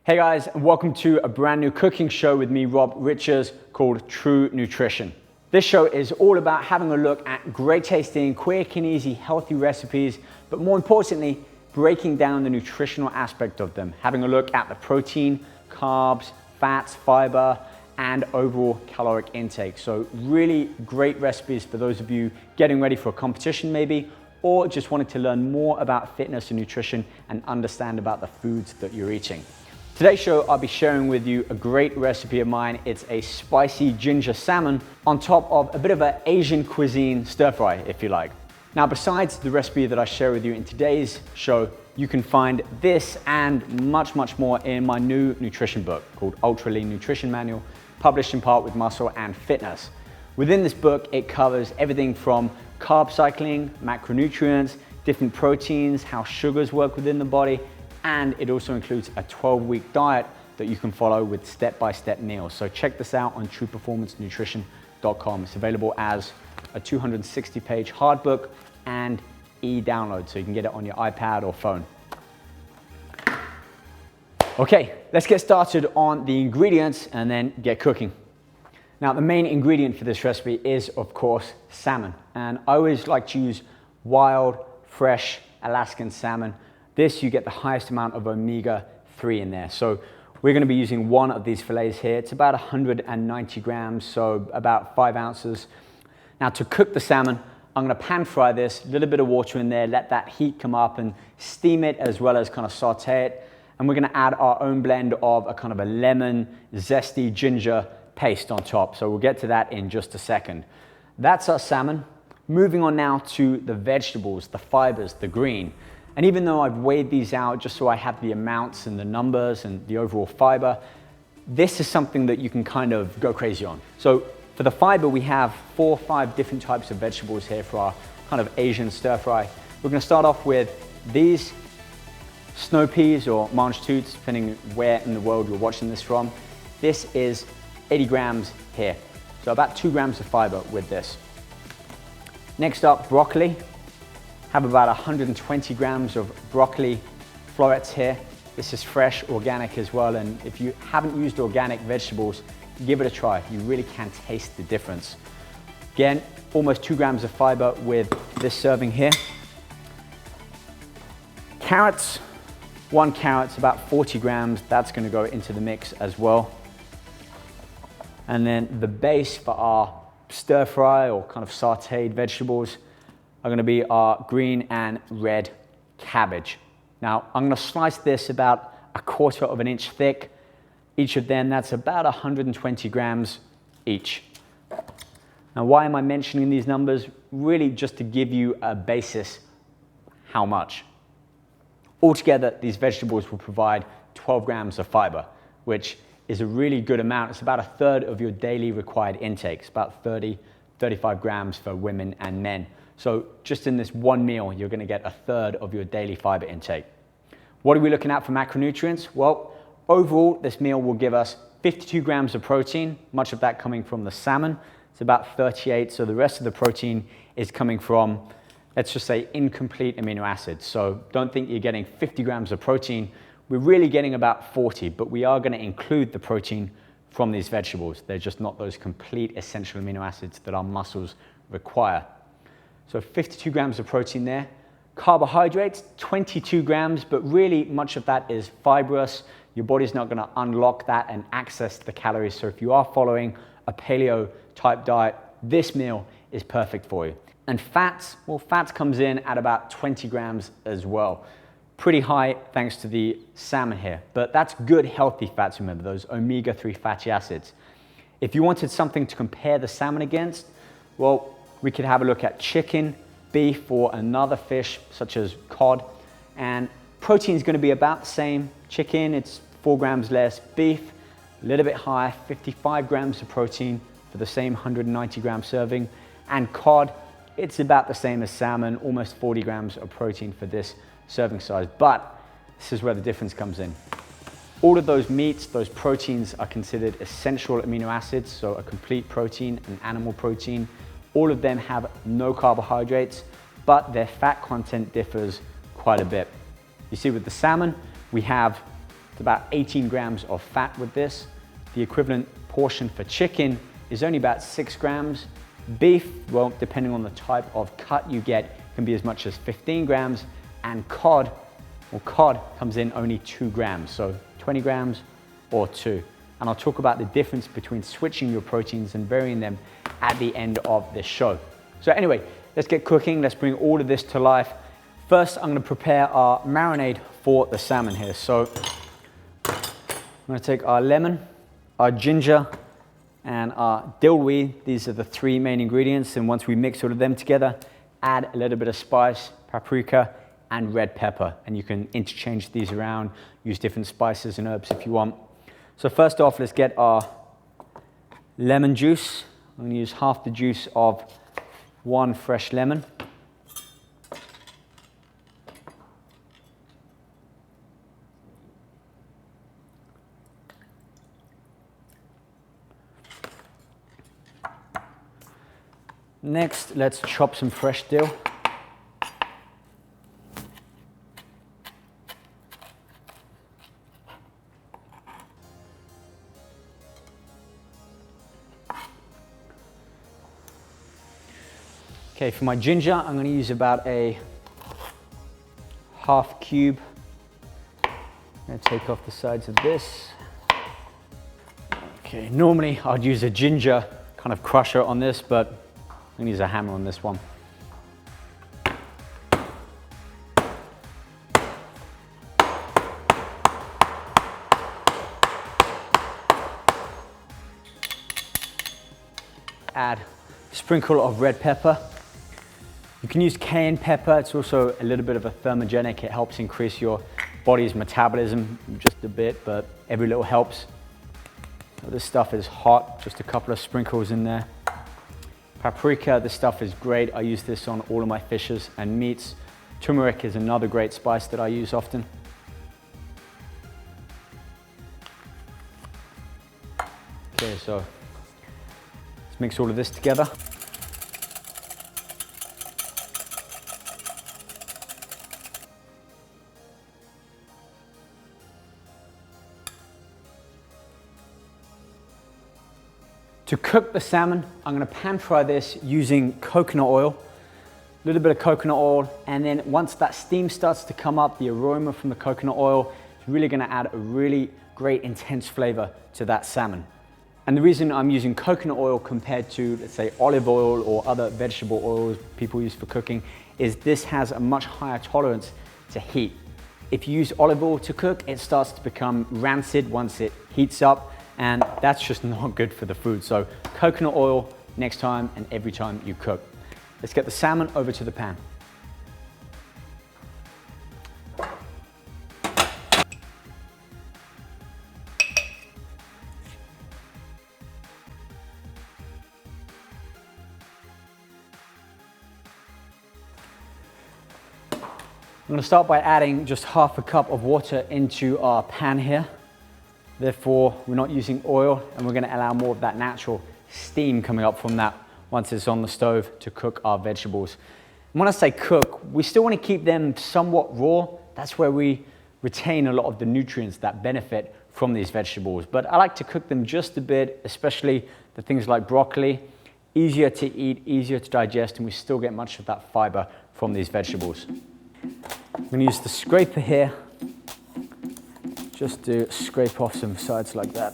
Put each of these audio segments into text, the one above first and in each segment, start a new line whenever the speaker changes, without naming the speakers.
Hey guys, and welcome to a brand new cooking show with me, Rob Richards, called True Nutrition. This show is all about having a look at great tasting, quick and easy, healthy recipes, but more importantly, breaking down the nutritional aspect of them, having a look at the protein, carbs, fats, fiber, and overall caloric intake. So really great recipes for those of you getting ready for a competition maybe, or just wanting to learn more about fitness and nutrition and understand about the foods that you're eating. Today's show, I'll be sharing with you a great recipe of mine. It's a spicy ginger salmon on top of a bit of an Asian cuisine stir fry, if you like. Now, besides the recipe that I share with you in today's show, you can find this and much, much more in my new nutrition book called Ultra Lean Nutrition Manual, published in part with Muscle and Fitness. Within this book, it covers everything from carb cycling, macronutrients, different proteins, how sugars work within the body, and it also includes a 12-week diet that you can follow with step-by-step meals. So check this out on trueperformancenutrition.com. It's available as a 260-page hard book and e-download, so you can get it on your iPad or phone. Okay, let's get started on the ingredients and then get cooking. Now, the main ingredient for this recipe is, of course, salmon. And I always like to use wild, fresh Alaskan salmon. This, you get the highest amount of omega-3 in there. So we're gonna be using one of these fillets here. It's about 190 grams, so about 5 ounces. Now, to cook the salmon, I'm gonna pan fry this, a little bit of water in there, let that heat come up and steam it as well as kind of saute it. And we're gonna add our own blend of a kind of a lemon, zesty ginger paste on top. So we'll get to that in just a second. That's our salmon. Moving on now to the vegetables, the fibers, the green. And even though I've weighed these out just so I have the amounts and the numbers and the overall fiber, this is something that you can kind of go crazy on. So for the fiber, we have 4 or 5 different types of vegetables here for our kind of Asian stir fry. We're gonna start off with these snow peas or mange toots, depending where in the world you're watching this from. This is 80 grams here. So about 2 grams of fiber with this. Next up, broccoli. Have about 120 grams of broccoli florets here. This is fresh, organic as well, and if you haven't used organic vegetables, give it a try. You really can taste the difference. Again, almost 2 grams of fiber with this serving here. Carrots, 1 carrot's about 40 grams. That's gonna go into the mix as well. And then the base for our stir fry or kind of sauteed vegetables are gonna be our green and red cabbage. Now, I'm gonna slice this about 1/4 of an inch thick. Each of them, that's about 120 grams each. Now, why am I mentioning these numbers? Really just to give you a basis how much. Altogether, these vegetables will provide 12 grams of fiber, which is a really good amount. It's about 1/3 of your daily required intake. It's about 35 grams for women and men. So just in this one meal, you're gonna get 1/3 of your daily fiber intake. What are we looking at for macronutrients? Well, overall, this meal will give us 52 grams of protein, much of that coming from the salmon. It's about 38, so the rest of the protein is coming from, let's just say, incomplete amino acids. So don't think you're getting 50 grams of protein. We're really getting about 40, but we are gonna include the protein from these vegetables. They're just not those complete essential amino acids that our muscles require. So 52 grams of protein there. Carbohydrates, 22 grams, but really much of that is fibrous. Your body's not gonna unlock that and access the calories. So if you are following a paleo type diet, this meal is perfect for you. And fats, well, fats comes in at about 20 grams as well. Pretty high thanks to the salmon here, but that's good healthy fats, remember, those omega-3 fatty acids. If you wanted something to compare the salmon against, well, we could have a look at chicken, beef, or another fish such as cod. And protein is going to be about the same. Chicken, it's 4 grams less. Beef, a little bit higher, 55 grams of protein for the same 190 gram serving. And cod, it's about the same as salmon, almost 40 grams of protein for this serving size. But this is where the difference comes in. All of those meats, those proteins are considered essential amino acids, so a complete protein, an animal protein. All of them have no carbohydrates, but their fat content differs quite a bit. You see with the salmon, we have It's about 18 grams of fat with this. The equivalent portion for chicken is only about 6 grams. Beef, well, depending on the type of cut you get, can be as much as 15 grams. And cod comes in only 2 grams, so 20 grams or 2. And I'll talk about the difference between switching your proteins and varying them at the end of this show. So anyway, let's get cooking. Let's bring all of this to life. First, I'm gonna prepare our marinade for the salmon here. So I'm gonna take our lemon, our ginger, and our dill weed. These are the 3 main ingredients. And once we mix all of them together, add a little bit of spice, paprika, and red pepper. And you can interchange these around, use different spices and herbs if you want. So first off, let's get our lemon juice. I'm gonna use half the juice of 1 fresh lemon. Next, let's chop some fresh dill. Okay, for my ginger, I'm going to use about a half cube. I'm going to take off the sides of this. Okay, normally I'd use a ginger kind of crusher on this, but I'm going to use a hammer on this one. Add a sprinkle of red pepper. You can use cayenne pepper. It's also a little bit of a thermogenic. It helps increase your body's metabolism just a bit, but every little helps. This stuff is hot, just a couple of sprinkles in there. Paprika, this stuff is great. I use this on all of my fishes and meats. Turmeric is another great spice that I use often. Okay, so let's mix all of this together. To cook the salmon, I'm going to pan fry this using coconut oil, a little bit of coconut oil, and then once that steam starts to come up, the aroma from the coconut oil is really going to add a really great intense flavor to that salmon. And the reason I'm using coconut oil compared to, let's say, olive oil or other vegetable oils people use for cooking is this has a much higher tolerance to heat. If you use olive oil to cook, it starts to become rancid once it heats up, and that's just not good for the food. So coconut oil next time and every time you cook. Let's get the salmon over to the pan. I'm going to start by adding just half a cup of water into our pan here. Therefore, we're not using oil, and we're going to allow more of that natural steam coming up from that once it's on the stove to cook our vegetables. And when I say cook, we still want to keep them somewhat raw. That's where we retain a lot of the nutrients that benefit from these vegetables. But I like to cook them just a bit, especially the things like broccoli. Easier to eat, easier to digest, and we still get much of that fiber from these vegetables. I'm going to use the scraper here just to scrape off some sides like that.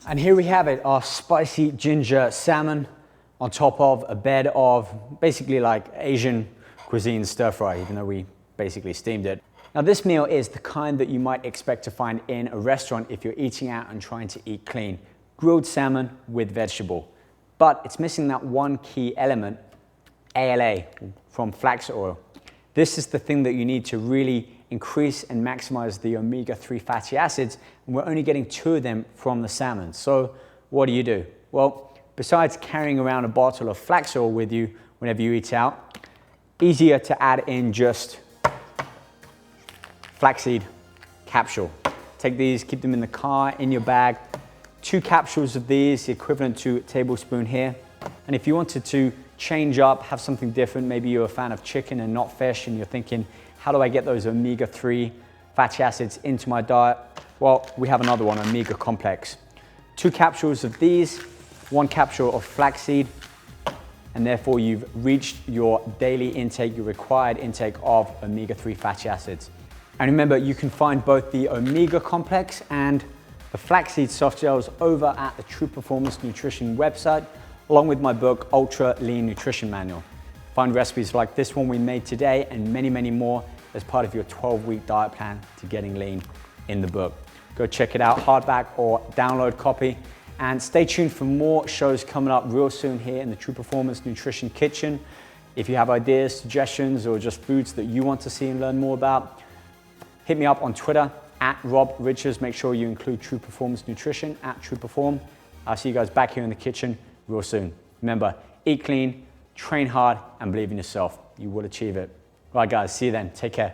And here we have it, our spicy ginger salmon on top of a bed of basically like Asian cuisine stir fry, even though we basically steamed it. Now this meal is the kind that you might expect to find in a restaurant if you're eating out and trying to eat clean. Grilled salmon with vegetable. But it's missing that one key element, ALA, from flax oil. This is the thing that you need to really increase and maximize the omega-3 fatty acids, and we're only getting 2 of them from the salmon. So what do? Well, besides carrying around a bottle of flax oil with you whenever you eat out, easier to add in just flaxseed capsule. Take these, keep them in the car, in your bag. 2 capsules of these, equivalent to a tablespoon here. And if you wanted to change up, have something different, maybe you're a fan of chicken and not fish, and you're thinking, how do I get those omega-3 fatty acids into my diet? Well, we have another one, omega complex. 2 capsules of these, 1 capsule of flaxseed, and therefore you've reached your daily intake, your required intake of omega-3 fatty acids. And remember, you can find both the omega complex and the flaxseed soft gels over at the True Performance Nutrition website, along with my book, Ultra Lean Nutrition Manual. Find recipes like this one we made today and many, many more as part of your 12-week diet plan to getting lean in the book. Go check it out, hardback or download copy. And stay tuned for more shows coming up real soon here in the True Performance Nutrition Kitchen. If you have ideas, suggestions, or just foods that you want to see and learn more about, hit me up on Twitter, @RobRichards. Make sure you include True Performance Nutrition, @TruePerform. I'll see you guys back here in the kitchen real soon. Remember, eat clean, train hard, and believe in yourself. You will achieve it. All right, guys, see you then. Take care.